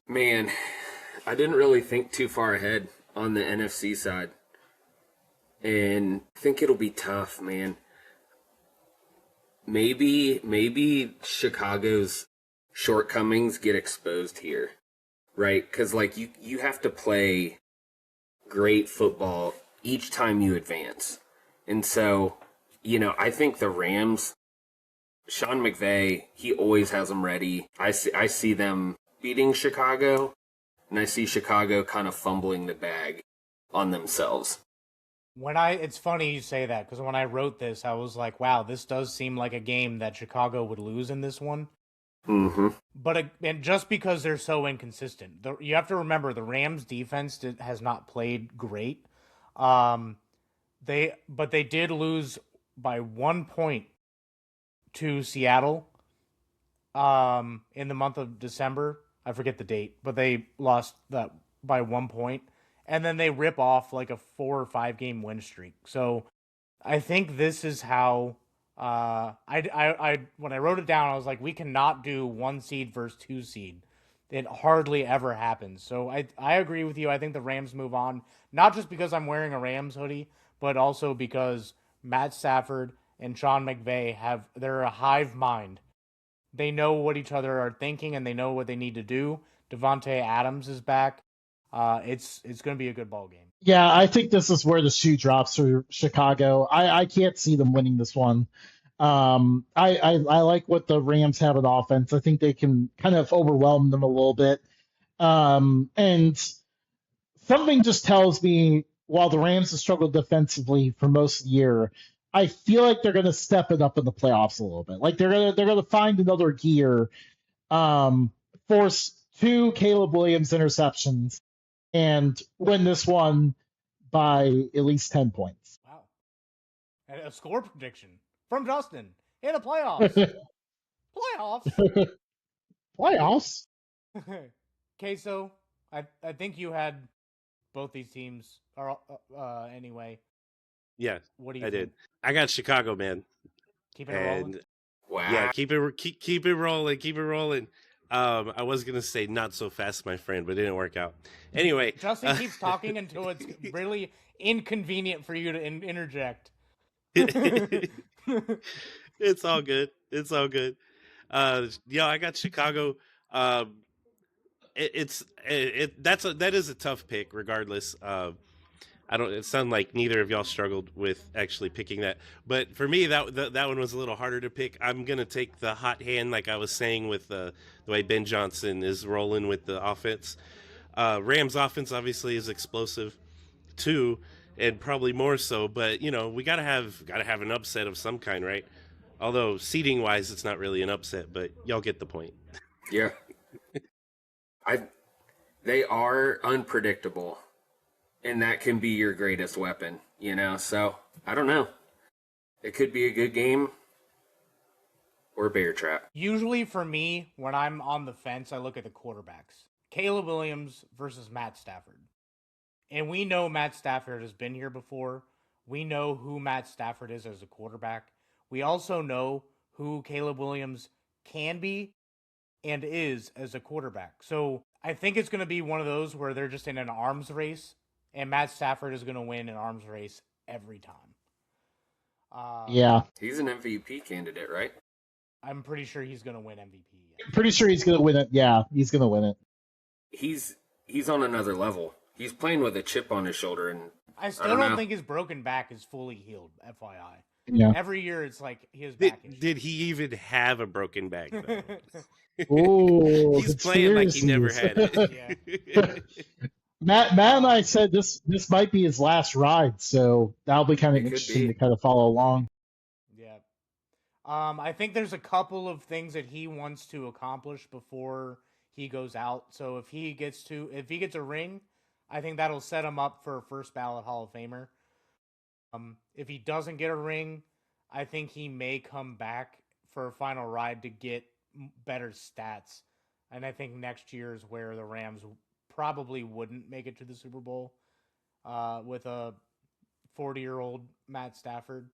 Browns? Man, I didn't really think too far ahead on the NFC side. And I think it'll be tough, man. Maybe Chicago's shortcomings get exposed here, right? Because like you have to play great football each time you advance, and so I think the Rams, Sean McVay, he always has them ready. I see them beating Chicago, and I see Chicago kind of fumbling the bag on themselves. It's funny you say that because when I wrote this, I was like, wow, this does seem like a game that Chicago would lose in this one. Mm-hmm. And just because they're so inconsistent, you have to remember the Rams defense has not played great. Um, but they did lose by 1 point to Seattle in the month of December. I forget the date, but they lost that by 1 point, and then they rip off like a 4 or 5 game win streak. So I think this is how. I when I wrote it down, I was like, we cannot do 1 seed versus 2 seed. It hardly ever happens. So I agree with you. I think the Rams move on, not just because I'm wearing a Rams hoodie, but also because Matt Stafford and Sean McVay they're a hive mind. They know what each other are thinking and they know what they need to do. Devontae Adams is back. It's going to be a good ball game. Yeah, I think this is where the shoe drops for Chicago. I can't see them winning this one. I like what the Rams have at offense. I think they can kind of overwhelm them a little bit. And something just tells me while the Rams have struggled defensively for most of the year, I feel like they're going to step it up in the playoffs a little bit. Like they're going to find another gear, um, force two Caleb Williams interceptions, and win this one by at least 10 points. Wow. And a score prediction from Justin in the playoffs. Playoffs. Playoffs? Queso, I think you had both these teams are anyway. Yeah, What do you I think? did. I got Chicago, man. Keeping it rolling. And Wow. yeah, keep it rolling, keep it rolling. I was gonna say not so fast, my friend, but it didn't work out. Anyway, Justin keeps talking until it's really inconvenient for you to interject. It's all good. It's all good. Yeah, I got Chicago. That is a tough pick, regardless. I don't. It sounds like neither of y'all struggled with actually picking that, but for me, that one was a little harder to pick. I'm gonna take the hot hand, like I was saying with the way Ben Johnson is rolling with the offense. Rams offense obviously is explosive too, and probably more so. But we gotta have an upset of some kind, right? Although seating wise, it's not really an upset, but y'all get the point. Yeah. They are unpredictable, and that can be your greatest weapon, So I don't know. It could be a good game or a bear trap. Usually for me, when I'm on the fence, I look at the quarterbacks. Caleb Williams versus Matt Stafford. And we know Matt Stafford has been here before. We know who Matt Stafford is as a quarterback. We also know who Caleb Williams can be and is as a quarterback. So I think it's going to be one of those where they're just in an arms race, and Matt Stafford is going to win an arms race every time. Yeah. He's an MVP candidate, right? I'm pretty sure he's going to win MVP. Pretty sure he's going to win it. Yeah, he's going to win it. He's on another level. He's playing with a chip on his shoulder, and I still don't think his broken back is fully healed, FYI. Yeah. Every year it's like his back issue. Did he even have a broken back, though? Ooh, He's playing like he never had it. Yeah. Matt and I said this might be his last ride, so that'll be kind of interesting to kind of follow along. Yeah. I think there's a couple of things that he wants to accomplish before he goes out. So if he gets a ring, I think that'll set him up for a first ballot Hall of Famer. If he doesn't get a ring, I think he may come back for a final ride to get better stats. And I think next year is where the Rams probably wouldn't make it to the Super Bowl with a 40-year-old Matt Stafford.